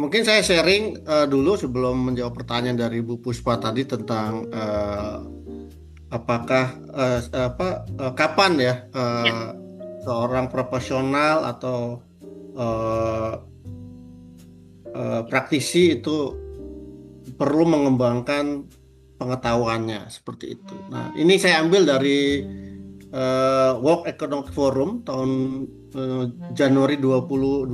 mungkin saya sharing dulu sebelum menjawab pertanyaan dari Bu Puspa tadi tentang apakah kapan ya Ya. seorang profesional atau eh, praktisi itu perlu mengembangkan pengetahuannya seperti itu. Nah, ini saya ambil dari World Economic Forum tahun eh, Januari 2025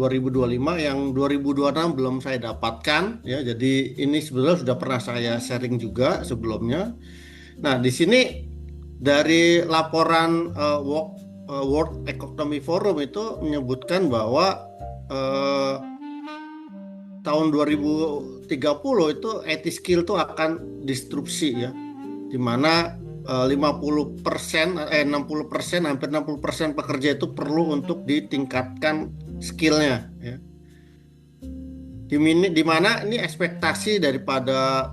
yang 2026 belum saya dapatkan ya. Jadi ini sebenarnya sudah pernah saya sharing juga sebelumnya. Nah, di sini dari laporan World Economic Forum itu menyebutkan bahwa eh, tahun 2030 itu IT skill itu akan disrupsi ya, di mana 50% 60% hampir 60% pekerja itu perlu untuk ditingkatkan skillnya ya. Di mana ini ekspektasi daripada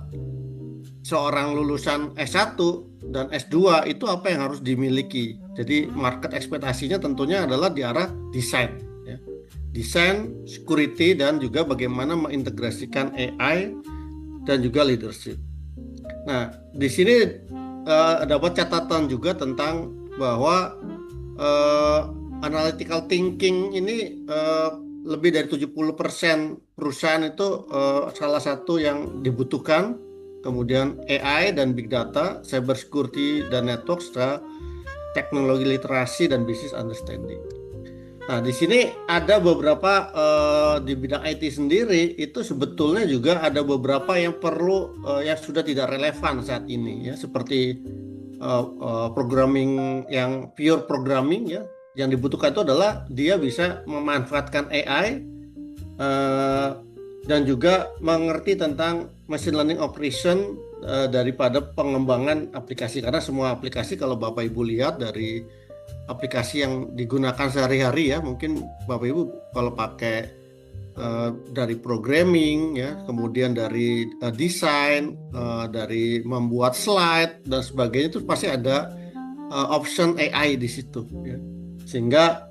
seorang lulusan S1 dan S2 itu apa yang harus dimiliki. Jadi market ekspektasinya tentunya adalah di arah desain ya. Desain, security dan juga bagaimana mengintegrasikan AI dan juga leadership. Nah, di sini dapat catatan juga tentang bahwa eh, analytical thinking ini lebih dari 70% perusahaan itu salah satu yang dibutuhkan. Kemudian AI dan big data, cyber security dan network, serta teknologi literasi dan business understanding. Nah, di sini ada beberapa di bidang IT sendiri itu sebetulnya juga ada beberapa yang perlu yang sudah tidak relevan saat ini ya, seperti programming yang pure programming ya. Yang dibutuhkan itu adalah dia bisa memanfaatkan AI eh, dan juga mengerti tentang machine learning operation daripada pengembangan aplikasi, karena semua aplikasi kalau Bapak Ibu lihat dari aplikasi yang digunakan sehari-hari ya, mungkin Bapak Ibu kalau pakai dari programming ya, kemudian dari desain, dari membuat slide dan sebagainya itu pasti ada option AI di situ ya. Sehingga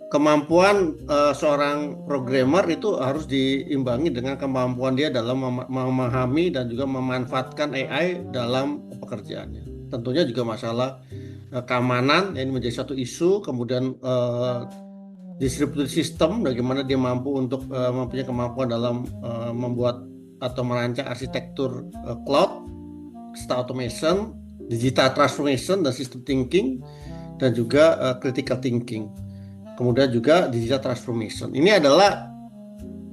kemampuan seorang programmer itu harus diimbangi dengan kemampuan dia dalam memahami dan juga memanfaatkan AI dalam pekerjaannya. Tentunya juga masalah keamanan ini menjadi satu isu, kemudian distributed system bagaimana dia mampu untuk mempunyai kemampuan dalam membuat atau merancang arsitektur cloud, data automation, digital transformation dan system thinking dan juga critical thinking. Kemudian juga digital transformation. Ini adalah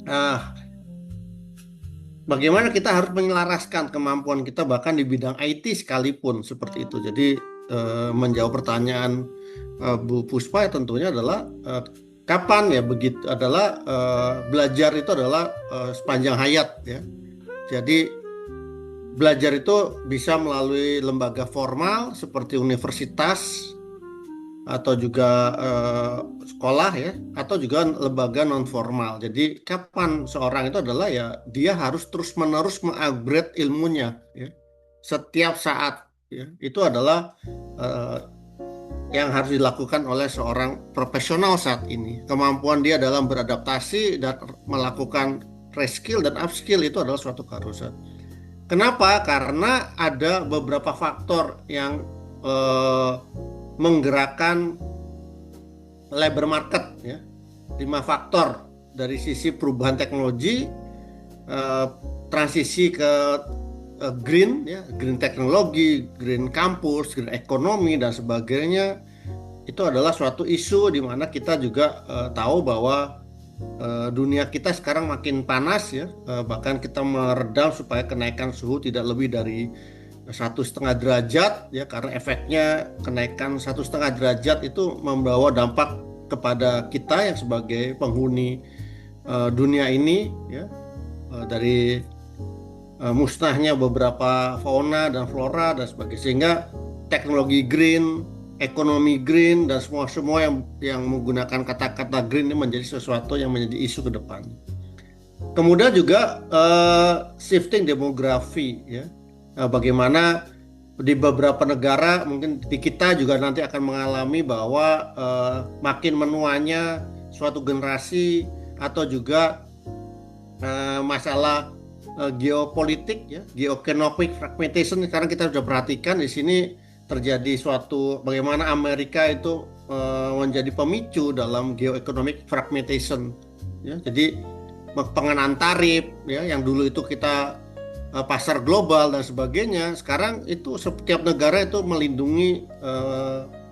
uh, bagaimana kita harus menyelaraskan kemampuan kita bahkan di bidang IT sekalipun seperti itu. Jadi menjawab pertanyaan Bu Puspa tentunya adalah kapan ya begitu adalah belajar itu adalah sepanjang hayat ya. Jadi belajar itu bisa melalui lembaga formal seperti universitas atau juga sekolah ya, atau juga lembaga non formal. Jadi kapan seorang itu adalah ya dia harus terus-menerus mengupgrade ilmunya ya setiap saat ya. Itu adalah eh, yang harus dilakukan oleh seorang profesional saat ini. Kemampuan dia dalam beradaptasi dan melakukan reskill dan upskill itu adalah suatu keharusan. Kenapa? Karena ada beberapa faktor yang eh, menggerakkan labor market ya. 5 faktor dari sisi perubahan teknologi, eh, transisi ke green ya, green teknologi, green campus, green ekonomi dan sebagainya. Itu adalah suatu isu di mana kita juga tahu bahwa dunia kita sekarang makin panas ya, bahkan kita meredam supaya kenaikan suhu tidak lebih dari 1,5 derajat ya, karena efeknya kenaikan 1,5 derajat itu membawa dampak kepada kita yang sebagai penghuni dunia ini ya, dari musnahnya beberapa fauna dan flora dan sebagainya, sehingga teknologi green, ekonomi green dan semua yang menggunakan kata-kata green ini menjadi sesuatu yang menjadi isu ke depan. Kemudian juga shifting demografi ya. Bagaimana di beberapa negara mungkin di kita juga nanti akan mengalami bahwa makin menuanya suatu generasi atau juga masalah geopolitik ya, geoeconomic fragmentation. Sekarang kita sudah perhatikan di sini terjadi suatu bagaimana Amerika itu menjadi pemicu dalam geoeconomic fragmentation ya. Jadi pengenaan tarif ya yang dulu itu kita pasar global dan sebagainya, sekarang itu setiap negara itu melindungi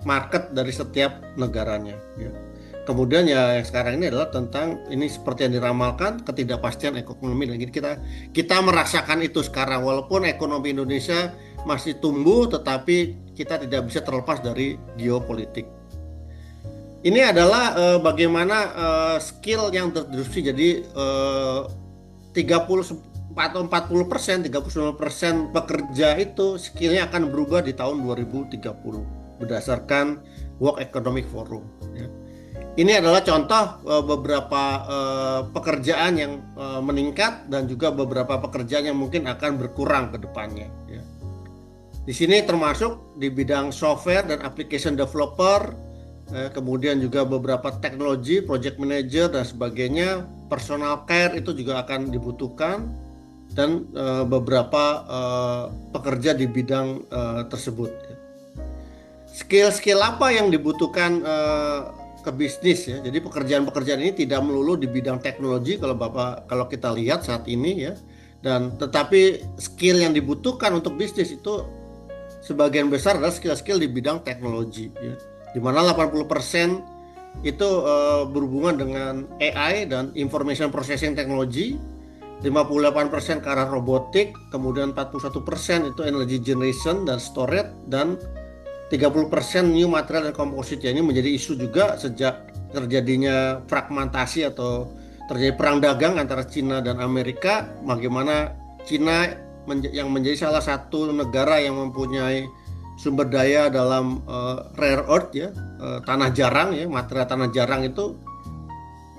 market dari setiap negaranya ya. Kemudian ya yang sekarang ini adalah tentang ini seperti yang diramalkan ketidakpastian ekonomi, dan kita merasakan itu sekarang walaupun ekonomi Indonesia masih tumbuh, tetapi kita tidak bisa terlepas dari geopolitik. Ini adalah bagaimana skill yang terdisrupsi. Jadi 30 atau 40%, 39% pekerja itu skillnya akan berubah di tahun 2030 berdasarkan World Economic Forum ya. Ini adalah contoh beberapa pekerjaan yang meningkat dan juga beberapa pekerjaan yang mungkin akan berkurang ke depannya ya. Di sini termasuk di bidang software dan application developer, kemudian juga beberapa teknologi, project manager dan sebagainya, personal care itu juga akan dibutuhkan, dan beberapa pekerja di bidang tersebut. Skill-skill apa yang dibutuhkan ke bisnis ya? Jadi pekerjaan-pekerjaan ini tidak melulu di bidang teknologi kalau kita lihat saat ini ya, dan tetapi skill yang dibutuhkan untuk bisnis itu sebagian besar adalah skill-skill di bidang teknologi ya. Di mana 80% itu berhubungan dengan AI dan information processing technology, 58% ke arah robotik, kemudian 41% itu energy generation dan storage, dan 30% new material dan composite. Ini menjadi isu juga sejak terjadinya fragmentasi atau terjadi perang dagang antara Cina dan Amerika. Bagaimana Cina yang menjadi salah satu negara yang mempunyai sumber daya dalam rare earth ya, tanah jarang ya, material tanah jarang itu,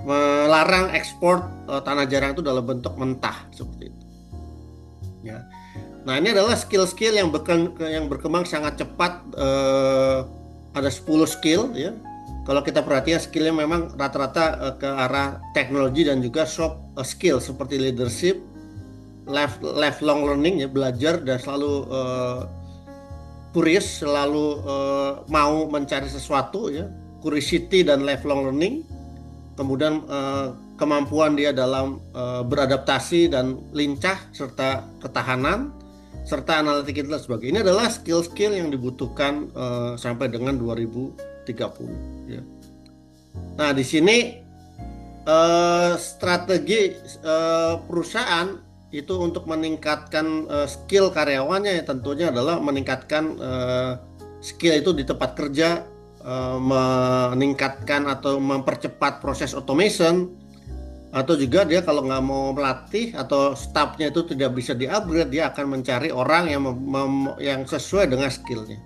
melarang ekspor tanah jarang itu dalam bentuk mentah seperti itu ya. Nah ini adalah skill-skill yang berkembang sangat cepat. Ada 10 skill ya. Kalau kita perhatikan skillnya memang rata-rata ke arah teknologi dan juga soft skill seperti leadership, lifelong learning ya, belajar dan selalu curious, selalu mau mencari sesuatu ya, curiosity dan lifelong learning. Kemudian kemampuan dia dalam beradaptasi dan lincah serta ketahanan, serta analitik dan sebagainya. Ini adalah skill-skill yang dibutuhkan sampai dengan 2030 ya. Nah di sini strategi perusahaan itu untuk meningkatkan skill karyawannya ya, tentunya adalah meningkatkan skill itu di tempat kerja, meningkatkan atau mempercepat proses automation, atau juga dia kalau nggak mau melatih atau staffnya itu tidak bisa di-upgrade, dia akan mencari orang yang sesuai dengan skillnya.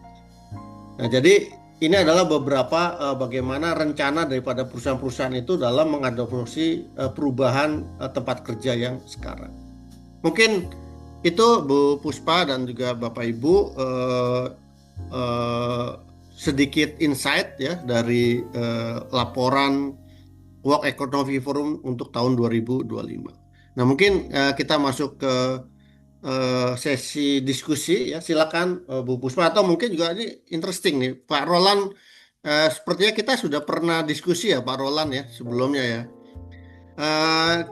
Nah jadi ini adalah beberapa bagaimana rencana daripada perusahaan-perusahaan itu dalam mengadopsi perubahan tempat kerja yang sekarang. Mungkin itu Bu Puspa dan juga Bapak Ibu sedikit insight ya dari laporan World Economic Forum untuk tahun 2025. Nah mungkin kita masuk ke sesi diskusi ya. Silakan Bu Puspa, atau mungkin juga ini interesting nih Pak Roland. Sepertinya kita sudah pernah diskusi ya Pak Roland ya sebelumnya ya.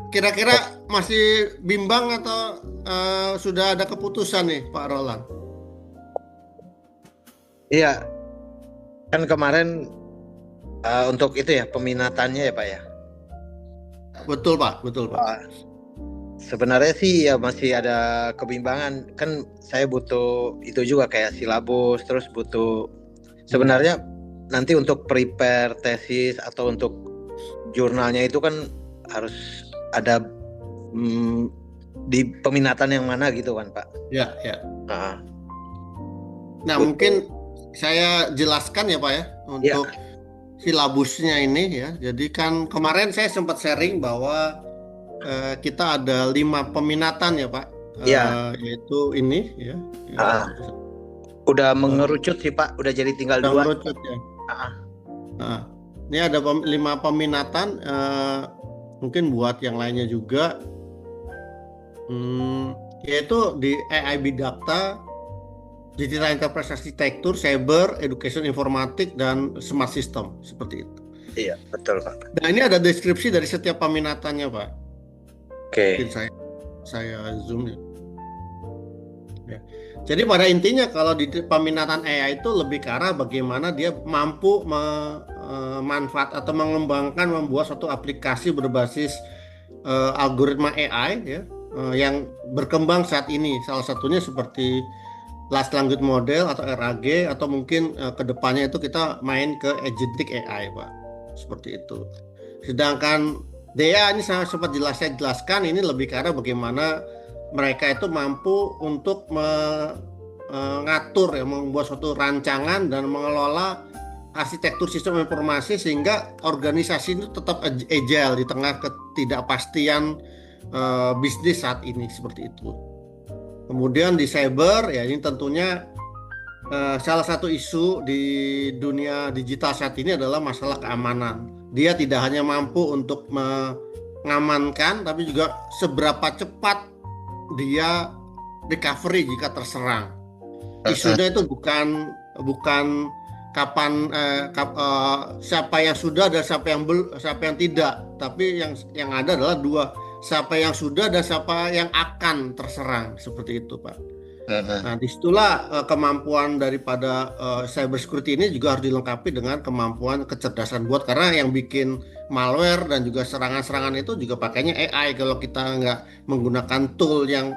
Kira-kira masih bimbang atau sudah ada keputusan nih Pak Roland? Iya, kan kemarin untuk itu ya peminatannya ya Pak ya. Betul Pak, betul Pak. Sebenarnya sih ya masih ada kebimbangan, kan saya butuh itu juga kayak silabus, terus butuh sebenarnya nanti untuk prepare tesis atau untuk jurnalnya itu kan harus ada di peminatan yang mana gitu kan Pak. Ya, ya. Nah mungkin saya jelaskan ya Pak ya untuk silabusnya ini ya. Jadi kan kemarin saya sempat sharing bahwa kita ada 5 peminatan ya Pak. Yaitu ini ya. Udah mengerucut sih Pak, udah jadi tinggal 2. Mengerucut ya. Ini ada 5 peminatan. Mungkin buat yang lainnya juga Yaitu di AI Big Data, Digital Enterprise Architecture, Cyber, Education Informatik, dan Smart System seperti itu. Iya, betul Pak. Nah, ini ada deskripsi dari setiap peminatannya, Pak. Mungkin Oke. saya zoom ya. Ya. Jadi pada intinya kalau di peminatan AI itu lebih ke arah bagaimana dia mampu memanfaat atau mengembangkan membuat suatu aplikasi berbasis algoritma AI ya, yang berkembang saat ini. Salah satunya seperti Large Language Model atau RAG, atau mungkin kedepannya itu kita main ke agentic AI, Pak. Seperti itu. Sedangkan DEA ini saya sempat saya jelaskan, ini lebih ke arah bagaimana mereka itu mampu untuk mengatur ya, membuat suatu rancangan dan mengelola arsitektur sistem informasi sehingga organisasi itu tetap agile di tengah ketidakpastian bisnis saat ini, seperti itu. Kemudian di cyber ya, ini tentunya salah satu isu di dunia digital saat ini adalah masalah keamanan. Dia tidak hanya mampu untuk mengamankan, tapi juga seberapa cepat dia recovery jika terserang. Isunya itu bukan kapan siapa yang sudah dan siapa yang tidak, tapi yang ada adalah dua, siapa yang sudah dan siapa yang akan terserang, seperti itu, Pak. Nah, disitulah kemampuan daripada cyber security ini juga harus dilengkapi dengan kemampuan kecerdasan buat, karena yang bikin malware dan juga serangan-serangan itu juga pakainya AI. Kalau kita nggak menggunakan tool yang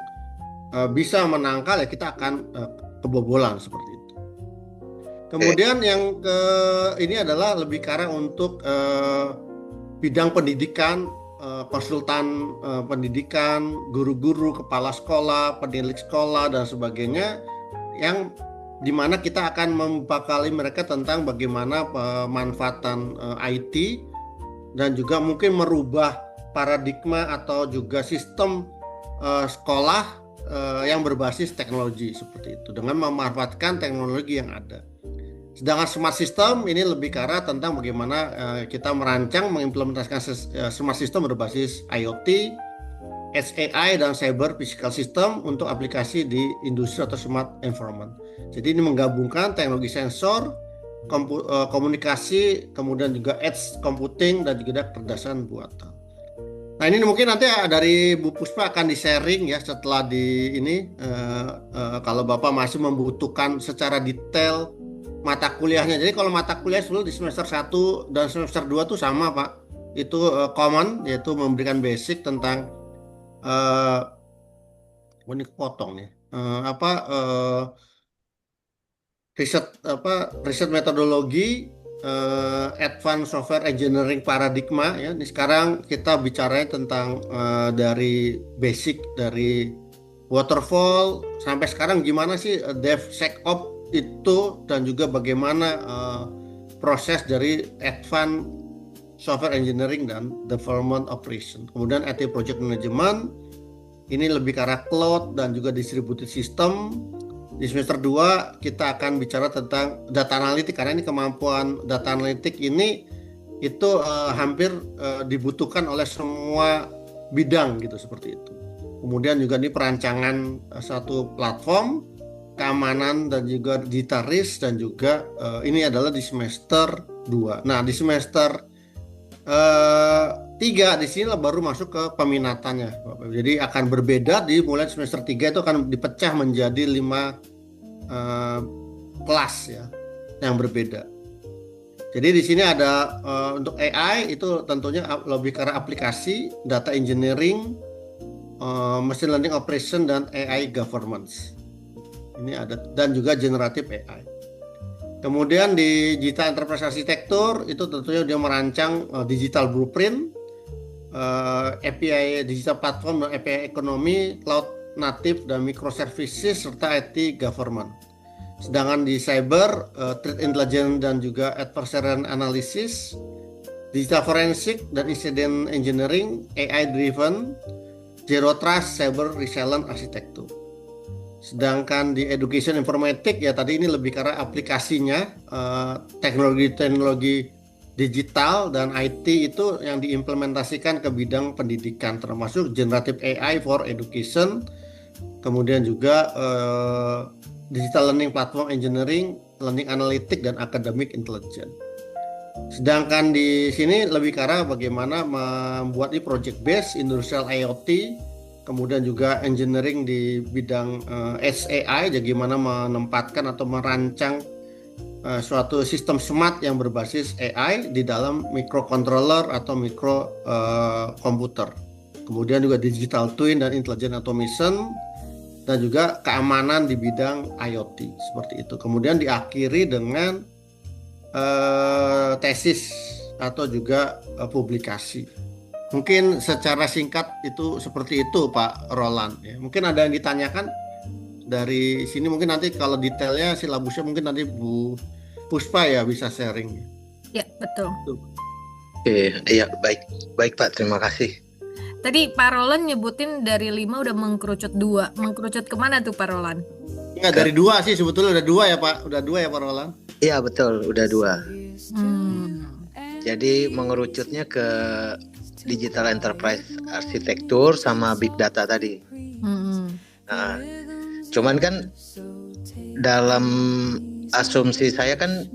bisa menangkal, ya kita akan kebobolan seperti itu. Kemudian yang ini adalah lebih ke arah untuk bidang pendidikan, konsultan pendidikan, guru-guru, kepala sekolah, penilik sekolah, dan sebagainya, yang dimana kita akan membekali mereka tentang bagaimana pemanfaatan IT dan juga mungkin merubah paradigma atau juga sistem sekolah yang berbasis teknologi seperti itu dengan memanfaatkan teknologi yang ada. Sedangkan smart system ini lebih ke arah tentang bagaimana kita merancang, mengimplementasikan smart system berbasis IoT, SAI, dan cyber physical system untuk aplikasi di industri atau smart environment. Jadi ini menggabungkan teknologi sensor, komunikasi, kemudian juga edge computing, dan juga kecerdasan buatan. Nah, ini mungkin nanti dari Bu Puspa akan di-sharing ya setelah di ini, kalau Bapak masih membutuhkan secara detail mata kuliahnya. Jadi kalau mata kuliah dulu di semester 1 dan semester 2 tuh sama, Pak. Itu common, yaitu memberikan basic tentang ini kepotong nih. Riset metodologi, advanced software engineering paradigma ya. Ini sekarang kita bicaranya tentang dari basic, dari waterfall sampai sekarang gimana sih DevSecOps itu, dan juga bagaimana proses dari advanced software engineering dan development operation. Kemudian IT project management, ini lebih ke arah cloud dan juga distributed system. Di semester 2 kita akan bicara tentang data analitik, karena ini kemampuan data analitik ini itu hampir dibutuhkan oleh semua bidang gitu, seperti itu. Kemudian juga ini perancangan satu platform, keamanan dan juga digital risk, dan juga ini adalah di semester 2. Nah, di semester 3 di sini baru masuk ke peminatannya, Bapak. Jadi akan berbeda, di mulai semester 3 itu akan dipecah menjadi 5 kelas ya yang berbeda. Jadi di sini ada untuk AI itu tentunya lebih ke arah aplikasi, data engineering, machine learning operation, dan AI governance. Ini ada, dan juga generative AI. Kemudian di digital enterprise architecture itu tentunya dia merancang digital blueprint, API digital platform, dan API ekonomi, cloud native dan microservices, serta IT government. Sedangkan di cyber, threat intelligence dan juga adversarial analysis, digital forensik dan incident engineering, AI driven, zero trust, cyber resilient architecture. Sedangkan di education informatik ya tadi ini lebih karena aplikasinya, teknologi digital dan IT itu yang diimplementasikan ke bidang pendidikan, termasuk generative AI for education, kemudian juga digital learning platform engineering, learning analytics, dan academic intelligence. Sedangkan di sini lebih ke arah bagaimana membuat ini project based industrial IoT, kemudian juga engineering di bidang SAI, jadi gimana menempatkan atau merancang suatu sistem smart yang berbasis AI di dalam microcontroller atau mikro komputer. Kemudian juga digital twin dan intelligent automation, dan juga keamanan di bidang IoT seperti itu. Kemudian diakhiri dengan tesis atau juga publikasi. Mungkin secara singkat itu seperti itu Pak Roland. Ya, mungkin ada yang ditanyakan dari sini, mungkin nanti kalau detailnya silabusnya mungkin nanti Bu Puspa ya bisa sharing. Ya, betul. Oke, iya baik Pak, terima kasih. Tadi Pak Roland nyebutin dari 5 udah mengkerucut 2. Mengkerucut kemana tuh Pak Roland? Enggak, dari 2 sih sebetulnya, udah 2 ya Pak. Udah 2 ya Pak Roland? Iya betul, udah 2. Jadi mengerucutnya ke digital enterprise arsitektur sama big data tadi. Nah, cuman kan dalam asumsi saya kan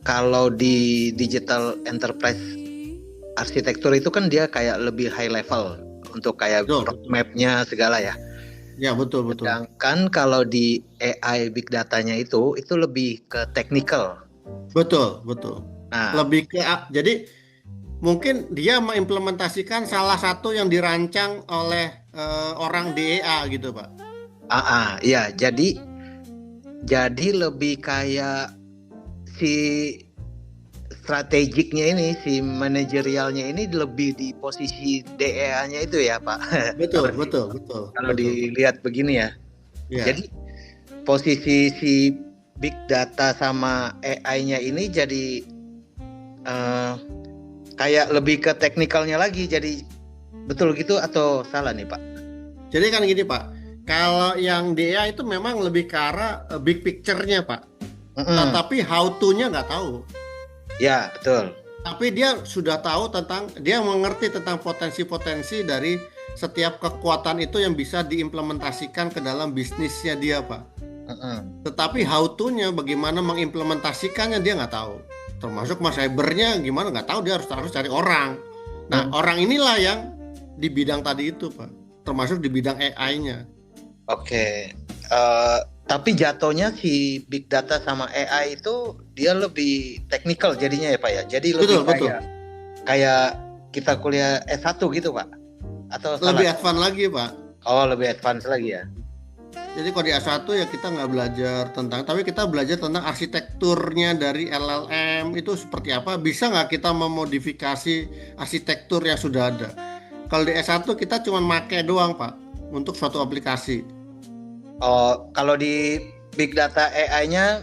kalau di digital enterprise arsitektur itu kan dia kayak lebih high level untuk kayak roadmap-nya segala ya. Ya betul. Sedangkan kalau di AI big datanya itu lebih ke technical. Betul. Nah, lebih ke jadi mungkin dia mengimplementasikan salah satu yang dirancang oleh orang DEA gitu Pak. Iya, jadi lebih kayak si strategiknya ini, si manajerialnya ini lebih di posisi DEA-nya itu ya Pak. Betul. Kalau dilihat begini ya. Jadi posisi si big data sama AI-nya ini jadi kayak lebih ke teknikalnya lagi. Jadi betul gitu atau salah nih Pak? Jadi kan gini Pak. Kalau yang DEA itu memang lebih ke arah big picture-nya Pak. Tapi how to-nya nggak tahu. Ya betul. Tapi dia sudah tahu dia mengerti tentang potensi-potensi dari setiap kekuatan itu yang bisa diimplementasikan ke dalam bisnisnya dia Pak. Tetapi how to-nya bagaimana mengimplementasikannya dia nggak tahu. Termasuk cybernya gimana nggak tahu, dia harus cari orang. Nah orang inilah yang di bidang tadi itu Pak. Termasuk di bidang AI-nya. Oke. Tapi jatuhnya si big data sama AI itu dia lebih teknikal jadinya ya Pak ya. Jadi lebih kayak kita kuliah S1 gitu Pak. Atau lebih advance lagi Pak. Oh, lebih advance lagi ya. Jadi kalau di S1 ya kita nggak belajar tapi kita belajar tentang arsitekturnya dari LLM itu seperti apa. Bisa nggak kita memodifikasi arsitektur yang sudah ada. Kalau di S1 kita cuma pakai doang Pak untuk suatu aplikasi. Oh, kalau di big data AI-nya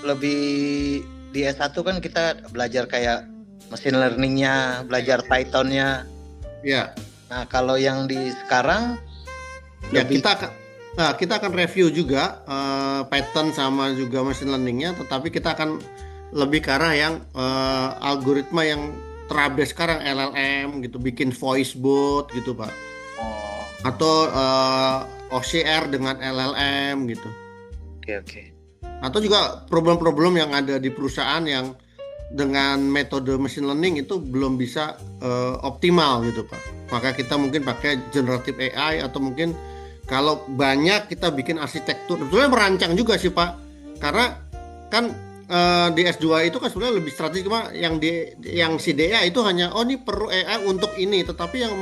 lebih di S1 kan kita belajar kayak machine learning-nya, belajar Python-nya. Ya. Nah, kalau yang di sekarang ya kita akan review juga Python sama juga machine learning-nya, tetapi kita akan lebih ke arah yang algoritma yang terupdate sekarang LLM gitu, bikin voice bot gitu Pak. Atau OCR dengan LLM gitu. Oke. Atau juga problem-problem yang ada di perusahaan yang dengan metode machine learning itu belum bisa optimal gitu Pak. Maka kita mungkin pakai generative AI atau mungkin kalau banyak kita bikin arsitektur. Sebetulnya merancang juga sih Pak. Karena kan di S2 itu kan sebenarnya lebih strategis, yang si DA itu hanya ini perlu AI untuk ini, tetapi yang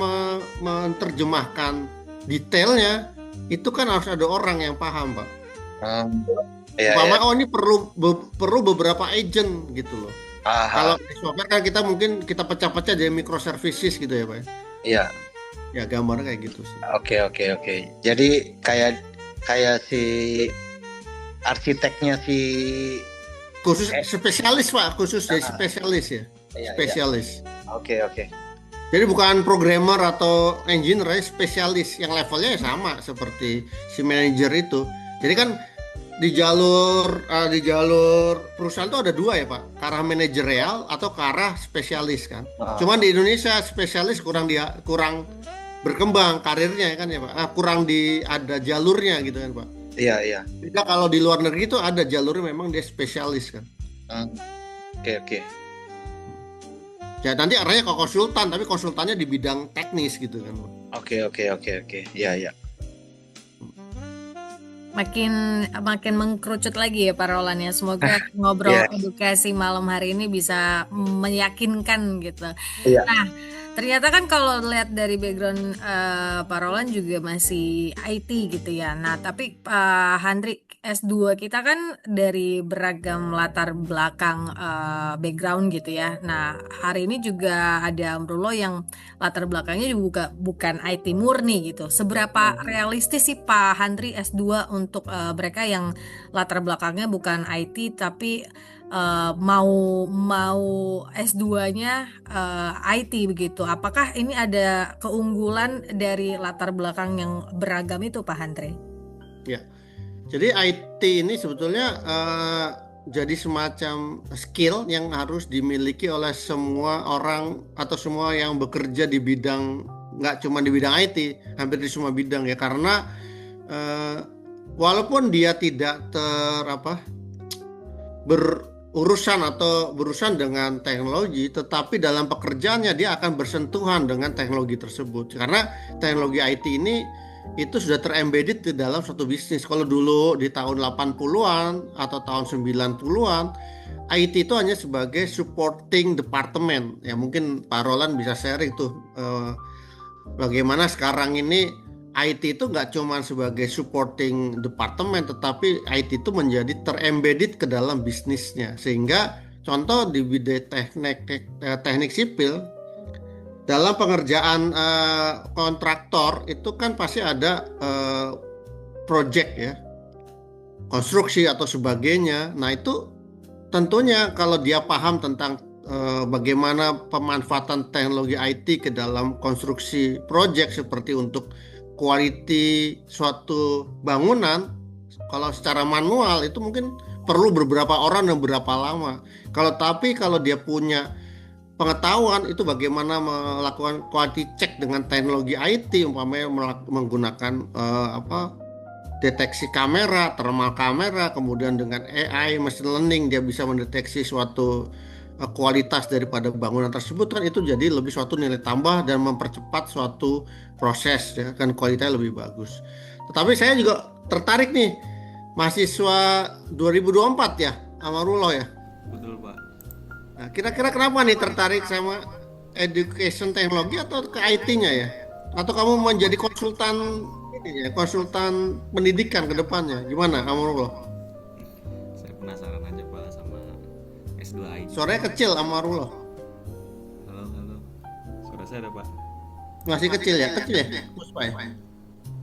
menerjemahkan detailnya itu kan harus ada orang yang paham Pak. Ini perlu beberapa agent gitu loh. Kalau di software kan kita pecah-pecah jadi microservices gitu ya Pak. Iya. Ya gambarnya kayak gitu sih. Oke. Jadi kayak si arsiteknya si khusus spesialis Pak, spesialis ya. Spesialis. Oke. Jadi bukan programmer atau engineer, spesialis yang levelnya sama seperti si manajer itu. Jadi kan di jalur perusahaan tuh ada dua ya Pak, ke arah manajerial atau ke arah spesialis kan. Cuman di Indonesia spesialis kurang berkembang karirnya kan ya Pak. Kurang ada jalurnya gitu kan Pak. Iya, iya. Jika kalau di luar negeri itu ada jalurnya, memang dia spesialis kan. Oke. Ya nanti arahnya ke konsultan, tapi konsultannya di bidang teknis gitu kan Pak. Oke. Iya. Makin mengkerucut lagi ya Pak Roland ya. Semoga ngobrol Iya. edukasi malam hari ini bisa meyakinkan gitu. Iya. Nah, ternyata kan kalau lihat dari background Pak Roland juga masih IT gitu ya. Nah, tapi Pak Handri S2 kita kan dari beragam latar belakang background gitu ya. Nah, hari ini juga ada Amrullah yang latar belakangnya juga bukan IT murni gitu. Seberapa realistis sih Pak Handri S2 untuk mereka yang latar belakangnya bukan IT tapi mau S2-nya IT begitu. Apakah ini ada keunggulan dari latar belakang yang beragam itu Pak Handri? Ya. Jadi IT ini sebetulnya jadi semacam skill yang harus dimiliki oleh semua orang atau semua yang bekerja di bidang, nggak cuma di bidang IT, hampir di semua bidang ya, karena walaupun dia tidak berurusan dengan teknologi, tetapi dalam pekerjaannya dia akan bersentuhan dengan teknologi tersebut, karena teknologi IT ini itu sudah terembedded di dalam suatu bisnis. Kalau dulu di tahun 80-an atau tahun 90-an, IT itu hanya sebagai supporting department. Ya mungkin Pak Roland bisa sharing tuh bagaimana sekarang ini IT itu nggak cuma sebagai supporting department, tetapi IT itu menjadi terembedded ke dalam bisnisnya. Sehingga contoh di bidang teknik sipil, dalam pengerjaan kontraktor itu kan pasti ada project ya, konstruksi atau sebagainya. Nah itu tentunya kalau dia paham tentang bagaimana pemanfaatan teknologi IT ke dalam konstruksi project, seperti untuk quality suatu bangunan, kalau secara manual itu mungkin perlu beberapa orang dan berapa lama. Kalau dia punya pengetahuan itu bagaimana melakukan quality check dengan teknologi IT, umpamanya menggunakan deteksi kamera, thermal kamera, kemudian dengan AI, machine learning, dia bisa mendeteksi suatu kualitas daripada bangunan tersebut, kan itu jadi lebih suatu nilai tambah dan mempercepat suatu proses ya, kan kualitasnya lebih bagus. Tetapi saya juga tertarik nih, mahasiswa 2024 ya, Amarullah ya. Betul Pak. Nah, kira-kira kenapa nih tertarik sama education teknologi atau ke IT-nya ya? Atau kamu menjadi konsultan ini ya, konsultan pendidikan ke depannya? Gimana kamu? Saya penasaran aja Pak sama S2 IT. Suaranya kecil Amarullah. Halo. Suara saya ada Pak. Masih kecil ya? Kecil ya? Puspa ya?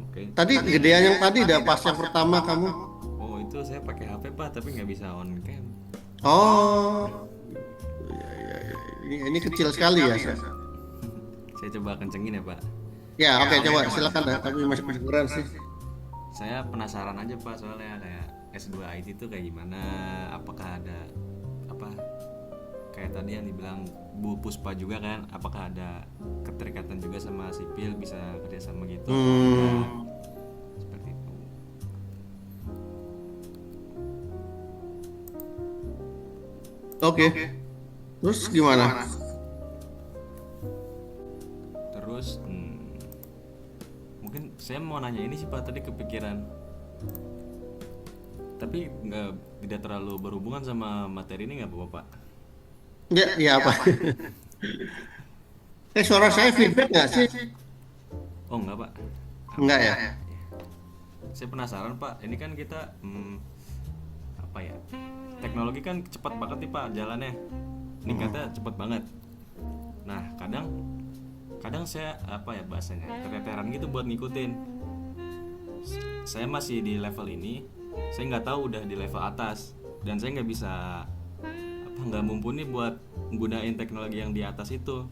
Oke. Tadi gedean yang tadi dah pas yang pertama kamu. Oh itu saya pakai HP Pak, tapi nggak bisa on cam. Oh. Ini kecil sekali ya. Saya coba kencengin ya Pak. Ya, oke, coba silakan dah, tapi masih kedengeran sih. Saya penasaran aja Pak, soalnya kayak S2 IT itu kayak gimana? Apakah ada kayak tadi yang dibilang Bu Puspa juga kan? Apakah ada keterikatan juga sama sipil, bisa kerjasama gitu? Seperti itu. Oke. Terus gimana? Terus mungkin saya mau nanya ini sih Pak, tadi kepikiran, tapi tidak terlalu berhubungan sama materi ini, nggak apa-apa Pak? Ya apa? Suara saya feedback nggak sih? Oh enggak Pak. Enggak ya? Saya penasaran Pak, ini kan kita teknologi kan cepat banget nih Pak jalannya, meningkatnya cepat banget. Nah kadang saya bahasanya keteteran gitu buat ngikutin. Saya masih di level ini, saya nggak tahu udah di level atas, dan saya nggak bisa nggak mumpuni buat menggunakan teknologi yang di atas itu.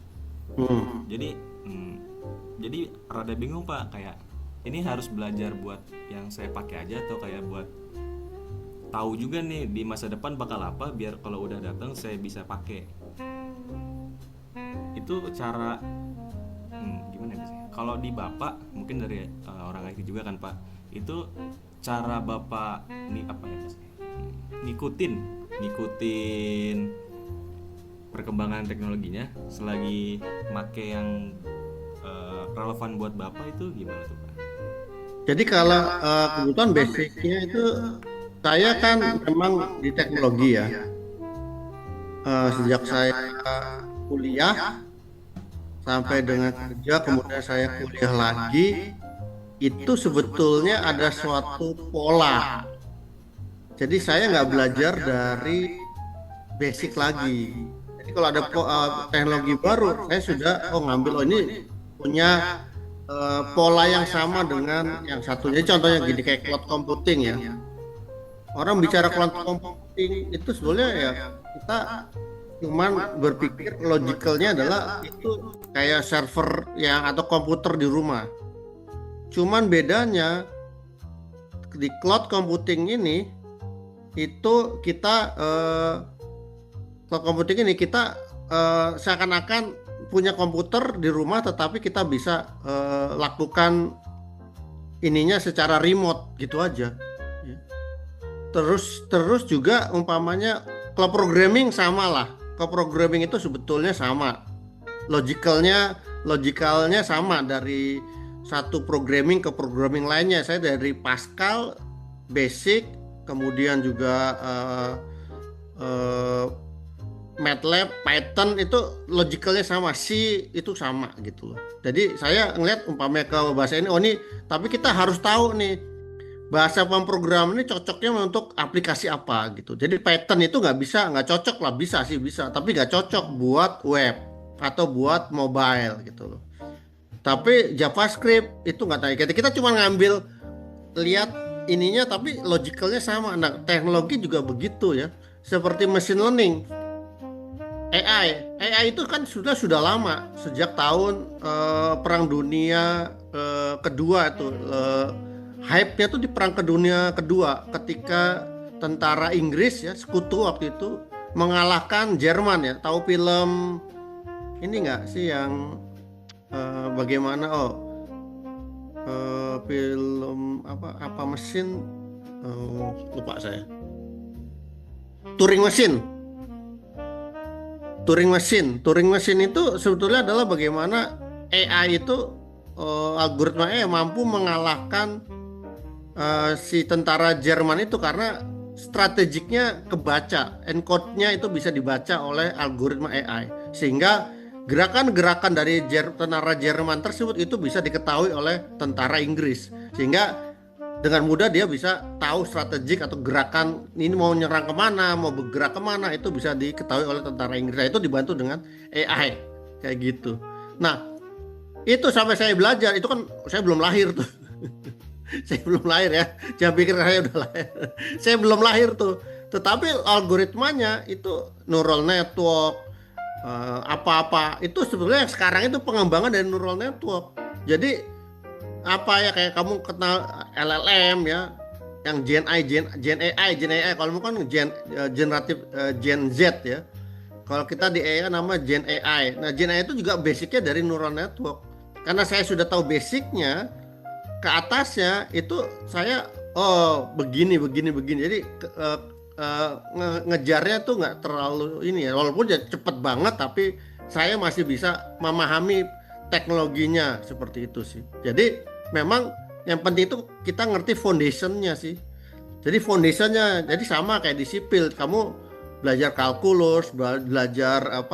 Jadi rada bingung Pak, kayak ini harus belajar buat yang saya pakai aja atau kayak buat tahu juga nih di masa depan bakal apa, biar kalau udah datang saya bisa pakai. Itu cara gimana ya, Mas? Kalau di Bapak mungkin dari orang IT juga kan Pak, itu cara Bapak apa ya, Mas? ngikutin perkembangan teknologinya selagi make yang relevan buat Bapak itu gimana tuh Pak? Jadi kalau kebutuhan basicnya itu saya kan memang di teknologi ya. Sejak saya kuliah sampai dengan kerja, kemudian saya kuliah lagi, itu sebetulnya ada suatu pola. Jadi saya nggak belajar dari basic lagi. Jadi kalau ada teknologi baru, saya sudah ngambil ini punya pola yang sama dengan yang satunya. Contohnya gini, kayak cloud computing ya. Orang bicara cloud computing itu sebenarnya ya kita cuman berpikir logikalnya adalah itu kayak server yang atau komputer di rumah. Cuman bedanya di cloud computing ini itu kita cloud computing ini kita seakan-akan punya komputer di rumah, tetapi kita bisa lakukan ininya secara remote gitu aja. Terus juga umpamanya cloud programming sama lah. Cloud programming itu sebetulnya sama. Logikalnya sama dari satu programming ke programming lainnya. Saya dari Pascal, Basic, kemudian juga MATLAB, Python itu logikalnya sama, C itu sama gitu loh. Jadi saya ngeliat umpamanya ke bahasa ini, tapi kita harus tahu nih bahasa pemrograman ini cocoknya untuk aplikasi apa gitu. Jadi Python itu nggak cocok lah, bisa, tapi nggak cocok buat web atau buat mobile gitu loh. Tapi JavaScript itu nggak tahu. Kita cuma ngambil lihat ininya, tapi logikalnya sama. Nah, teknologi juga begitu ya. Seperti machine learning, AI itu kan sudah lama, sejak tahun Perang Dunia Kedua itu. Hype-nya tuh di Perang Dunia Kedua ketika tentara Inggris ya, sekutu waktu itu mengalahkan Jerman ya. Tahu film ini nggak sih yang bagaimana film apa mesin lupa saya. Turing mesin itu sebetulnya adalah bagaimana AI itu algoritma AI mampu mengalahkan si tentara Jerman itu karena strategiknya kebaca, encode-nya itu bisa dibaca oleh algoritma AI, sehingga gerakan-gerakan dari tentara Jerman tersebut itu bisa diketahui oleh tentara Inggris, sehingga dengan mudah dia bisa tahu strategik atau gerakan ini mau nyerang kemana, mau bergerak kemana, itu bisa diketahui oleh tentara Inggris. Nah, itu dibantu dengan AI kayak gitu. Nah, itu sampai saya belajar, itu kan saya belum lahir tuh. Saya belum lahir ya, jangan pikir saya udah lahir. Saya belum lahir tuh. Tetapi algoritmanya itu neural network, apa-apa itu sebenarnya sekarang itu pengembangan dari neural network. Jadi apa ya, kayak kamu kenal LLM ya, yang Gen AI, kalau kamu kan generatif Gen Z ya. Kalau kita di AI kan nama Gen AI. Nah, Gen AI itu juga basicnya dari neural network. Karena saya sudah tahu basicnya, ke atasnya itu saya begini. Jadi ngejarnya tuh nggak terlalu ini ya, walaupun ya cepet banget, tapi saya masih bisa memahami teknologinya seperti itu sih. Jadi memang yang penting itu kita ngerti foundationnya sih. Jadi foundationnya jadi sama kayak di sipil, kamu belajar kalkulus, belajar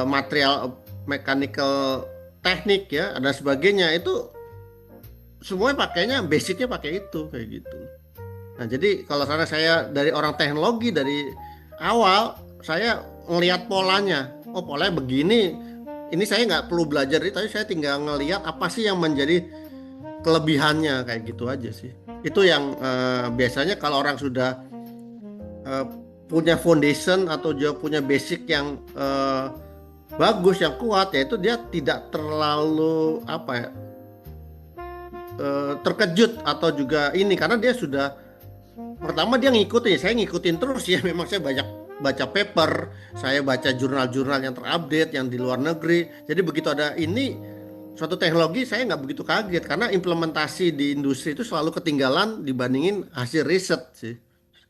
material mechanical teknik ya, dan sebagainya, itu semuanya pakainya basicnya pakai itu kayak gitu. Nah, jadi kalau saya dari orang teknologi dari awal saya ngelihat polanya, polanya begini, ini saya nggak perlu belajar itu, tapi saya tinggal ngelihat apa sih yang menjadi kelebihannya, kayak gitu aja sih. Itu yang biasanya kalau orang sudah punya foundation atau dia punya basic yang bagus, yang kuat, yaitu dia tidak terlalu terkejut atau juga ini, karena dia sudah pertama dia ngikutin, saya ngikutin terus ya. Memang saya banyak baca paper, saya baca jurnal-jurnal yang terupdate yang di luar negeri. Jadi begitu ada ini suatu teknologi, saya nggak begitu kaget karena implementasi di industri itu selalu ketinggalan dibandingin hasil riset sih.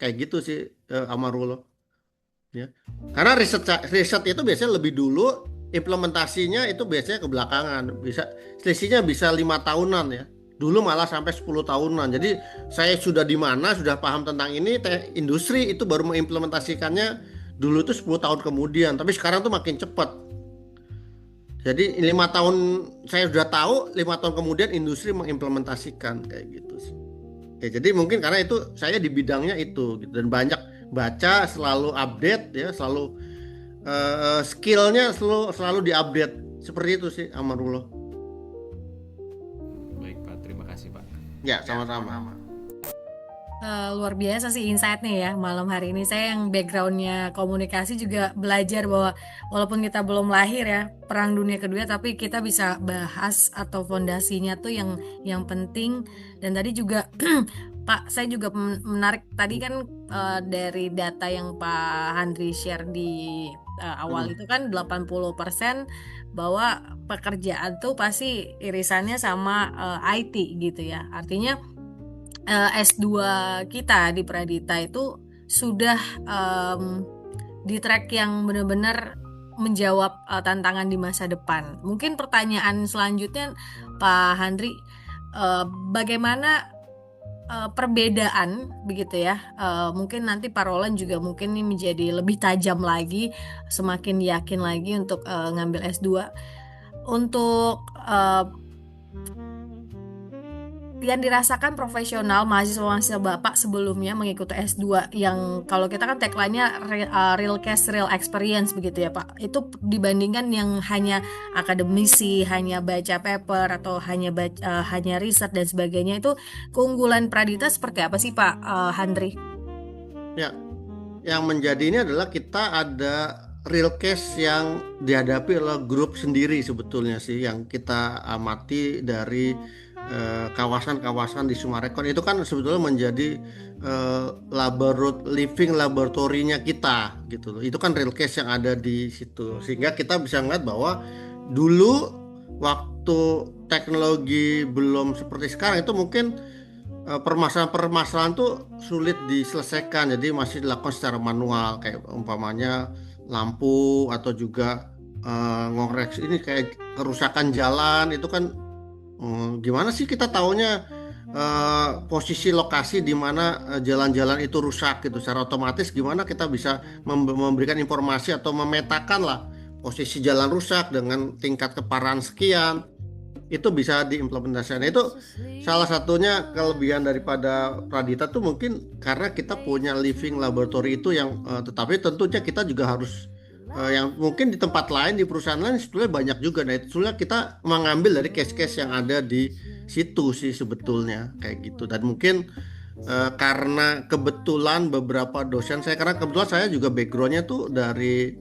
Kayak gitu sih, Amarullah. Ya. Karena riset itu biasanya lebih dulu, implementasinya itu biasanya kebelakangan. Selisihnya bisa 5 tahunan ya. Dulu malah sampai 10 tahunan. Jadi saya sudah di mana, sudah paham tentang ini, industri itu baru mengimplementasikannya dulu itu 10 tahun kemudian. Tapi sekarang tuh makin cepat. Jadi 5 tahun saya sudah tahu, 5 tahun kemudian industri mengimplementasikan kayak gitu sih. Ya, jadi mungkin karena itu saya di bidangnya itu gitu, dan banyak baca, selalu update ya, selalu skillnya selalu diupdate seperti itu sih, Amarullah. Baik Pak, terima kasih Pak. Ya, sama-sama. Luar biasa sih insight-nya ya malam hari ini. Saya yang background-nya komunikasi juga belajar bahwa walaupun kita belum lahir ya Perang Dunia Kedua, tapi kita bisa bahas atau fondasinya tuh yang penting. Dan tadi juga Pak, saya juga menarik tadi kan dari data yang Pak Handri share di awal itu kan 80% bahwa pekerjaan tuh pasti irisannya sama IT gitu ya. Artinya S2 kita di Pradita itu sudah di track yang benar-benar menjawab tantangan di masa depan. Mungkin pertanyaan selanjutnya Pak Handri, bagaimana perbedaan begitu ya? Mungkin nanti Pak Roland juga mungkin ini menjadi lebih tajam lagi, semakin yakin lagi untuk ngambil S2. Untuk yang dirasakan profesional mahasiswa Bapak sebelumnya mengikuti S2 yang kalau kita kan tagline-nya real case real experience begitu ya Pak. Itu dibandingkan yang hanya akademisi, hanya baca paper atau hanya riset dan sebagainya, itu keunggulan Pradita seperti apa sih Pak Handri? Ya, yang menjadi ini adalah kita ada real case yang dihadapi oleh grup sendiri sebetulnya sih, yang kita amati dari kawasan-kawasan di Sumarekon itu kan sebetulnya menjadi living laboratorinya kita gitu loh. Itu kan real case yang ada di situ, sehingga kita bisa ngeliat bahwa dulu waktu teknologi belum seperti sekarang itu mungkin permasalahan-permasalahan tuh sulit diselesaikan, jadi masih dilakukan secara manual, kayak umpamanya lampu atau juga ngoreksi ini kayak kerusakan jalan itu kan. Gimana sih kita taunya posisi lokasi di mana jalan-jalan itu rusak gitu secara otomatis, gimana kita bisa memberikan informasi atau memetakan lah posisi jalan rusak dengan tingkat keparahan sekian, itu bisa diimplementasikan. Itu salah satunya kelebihan daripada Pradita tuh mungkin karena kita punya living laboratory itu yang tetapi tentunya kita juga harus yang mungkin di tempat lain, di perusahaan lain sebetulnya banyak juga. Nah itu sebetulnya kita mengambil dari case-case yang ada di situ sih sebetulnya kayak gitu. Dan mungkin karena kebetulan beberapa dosen saya, karena kebetulan saya juga backgroundnya tuh dari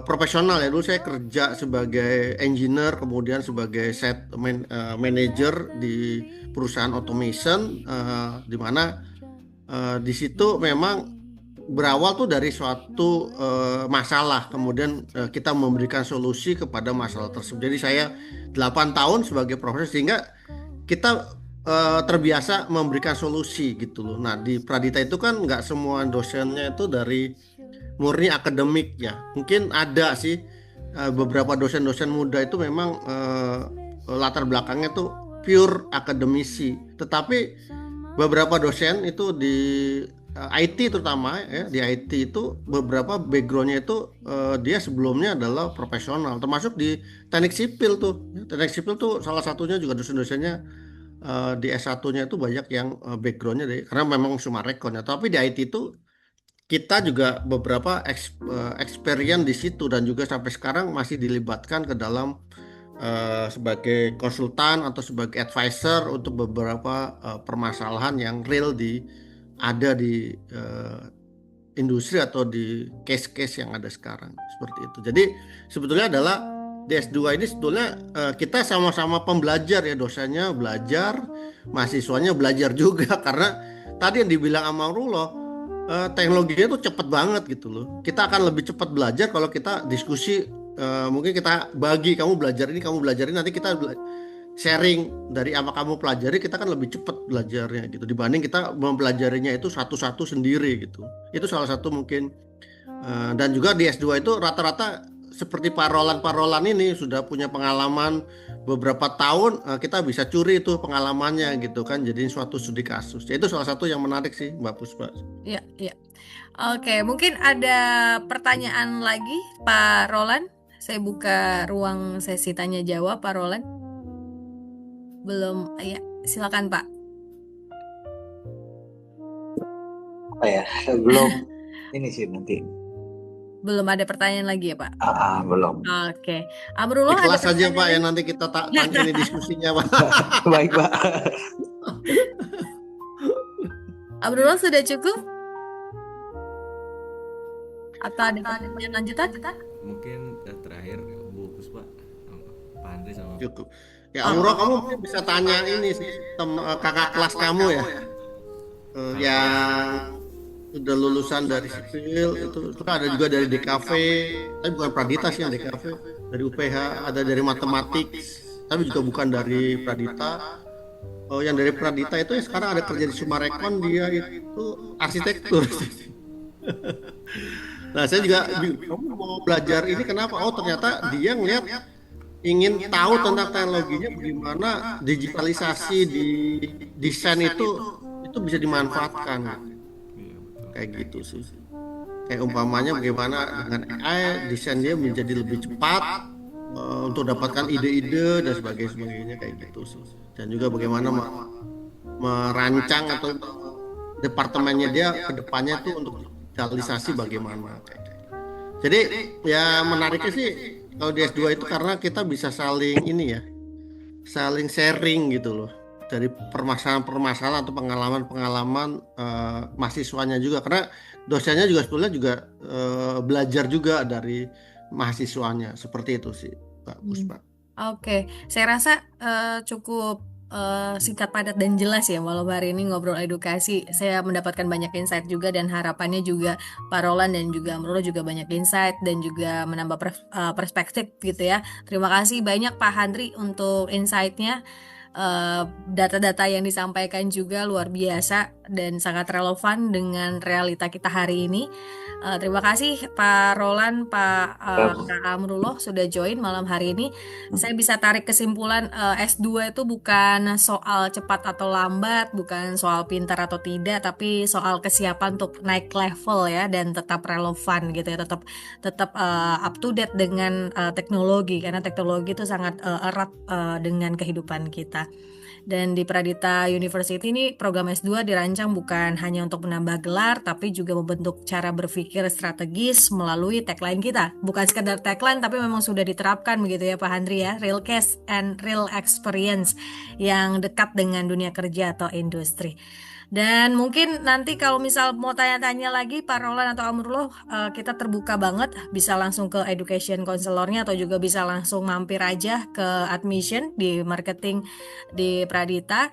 profesional ya. Dulu saya kerja sebagai engineer, kemudian sebagai set manager di perusahaan automation, di mana di situ memang berawal tuh dari suatu masalah, kemudian kita memberikan solusi kepada masalah tersebut. Jadi saya 8 tahun sebagai profesor, sehingga kita terbiasa memberikan solusi gitu loh. Nah di Pradita itu kan nggak semua dosennya itu dari murni akademik ya. Mungkin ada sih beberapa dosen-dosen muda itu memang latar belakangnya tuh pure akademisi. Tetapi beberapa dosen itu di IT terutama ya, di IT itu beberapa backgroundnya itu dia sebelumnya adalah profesional, termasuk di teknik sipil tuh. Teknik sipil tuh salah satunya juga dosen-dosennya di S1-nya itu banyak yang backgroundnya karena memang Sumarekon ya. Tapi di IT itu kita juga beberapa experience di situ, dan juga sampai sekarang masih dilibatkan ke dalam sebagai konsultan atau sebagai advisor untuk beberapa permasalahan yang real ada di industri atau di case-case yang ada sekarang seperti itu. Jadi sebetulnya adalah di S2 ini sebetulnya kita sama-sama pembelajar ya, dosennya belajar, mahasiswanya belajar juga, karena tadi yang dibilang Amarullah, teknologinya tuh cepet banget gitu loh. Kita akan lebih cepat belajar kalau kita diskusi, mungkin kita bagi, kamu belajar ini, kamu belajar ini, nanti kita sharing dari apa kamu pelajari, kita kan lebih cepat belajarnya gitu dibanding kita mempelajarinya itu satu-satu sendiri gitu. Itu salah satu mungkin. Dan juga di S2 itu rata-rata seperti parolan ini sudah punya pengalaman beberapa tahun, kita bisa curi itu pengalamannya gitu kan, jadi suatu studi kasus. Ya, itu salah satu yang menarik sih Mbak Puspa. Ya, ya. Oke, mungkin ada pertanyaan lagi, Pak Roland. Saya buka ruang sesi tanya jawab, Pak Roland. Belum, ya, silakan Pak. Apa ya? Belum ini sih nanti. Belum ada pertanyaan lagi ya Pak? Belum. Oke, Amrullah ada Ikhlas saja Pak pertanyaan? ya, nanti kita ini diskusinya Pak. Baik, Pak. Amrullah sudah cukup? Atau ada pertanyaan lanjutan? Mungkin terakhir Bu Puspa, Pak Andri sama Cukup. Ya Amrullah, kamu mungkin bisa tanya ini sih kakak kelas kamu ya, yang sudah lulusan dari sipil itu kan, ada juga dari DKV, tapi bukan Pradita sih yang DKV, dari UPH, ada dari matematik, tapi juga bukan dari Pradita. Yang dari Pradita itu ya sekarang ada kerja di Sumarekon, dia itu arsitektur. Nah saya juga kamu mau belajar ini kenapa? Oh ternyata dia ngeliat, ingin tahu tentang teknologinya, bagaimana digitalisasi di desain itu bisa dimanfaatkan. Kayak gitu sih. Kayak umpamanya bagaimana dengan AI desain dia menjadi lebih cepat, untuk dapatkan ide-ide dan sebagainya kayak gitu sih. Dan juga bagaimana merancang atau departemennya dia ke depannya itu untuk digitalisasi bagaimana kayak gitu. Jadi ya menariknya sih kalau di S2 itu karena kita bisa saling ini ya, saling sharing gitu loh, dari permasalahan-permasalahan atau pengalaman-pengalaman mahasiswanya juga, karena dosennya juga sebetulnya juga belajar juga dari mahasiswanya, seperti itu sih Pak Puspa. Oke, saya rasa cukup singkat, padat, dan jelas ya malam hari ini ngobrol edukasi. Saya mendapatkan banyak insight juga, dan harapannya juga Pak Roland dan juga Amrullah juga banyak insight dan juga menambah perspektif gitu ya. Terima kasih banyak Pak Handri untuk insight-nya. Data-data yang disampaikan juga luar biasa dan sangat relevan dengan realita kita hari ini. Terima kasih Pak Roland, Pak Amrullah sudah join malam hari ini. Saya bisa tarik kesimpulan, S2 itu bukan soal cepat atau lambat, bukan soal pintar atau tidak, tapi soal kesiapan untuk naik level ya, dan tetap relevan gitu ya, tetap up to date dengan teknologi, karena teknologi itu sangat erat dengan kehidupan kita. Dan di Pradita University ini program S2 dirancang bukan hanya untuk menambah gelar, tapi juga membentuk cara berpikir strategis melalui tagline kita. Bukan sekedar tagline, tapi memang sudah diterapkan begitu ya Pak Handri ya, real case and real experience yang dekat dengan dunia kerja atau industri. Dan mungkin nanti kalau misal mau tanya-tanya lagi Pak Roland atau Amrullah, kita terbuka banget, bisa langsung ke education counselornya atau juga bisa langsung mampir aja ke admission di marketing di Pradita.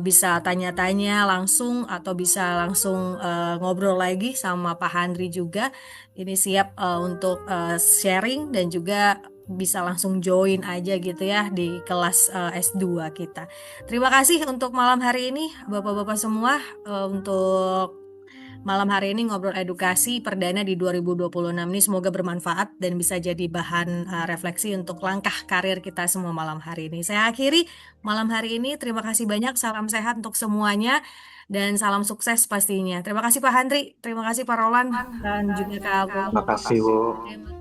Bisa tanya-tanya langsung atau bisa langsung ngobrol lagi sama Pak Handri juga. Ini siap untuk sharing dan juga bisa langsung join aja gitu ya di kelas S2 kita. Terima kasih untuk malam hari ini Bapak-bapak semua, untuk malam hari ini ngobrol edukasi perdana di 2026 ini semoga bermanfaat dan bisa jadi bahan refleksi untuk langkah karir kita semua malam hari ini. Saya akhiri malam hari ini. Terima kasih banyak, salam sehat untuk semuanya dan salam sukses pastinya. Terima kasih Pak Handri, terima kasih Pak Roland dan juga Kak Agung. Terima kasih, Bu. Terima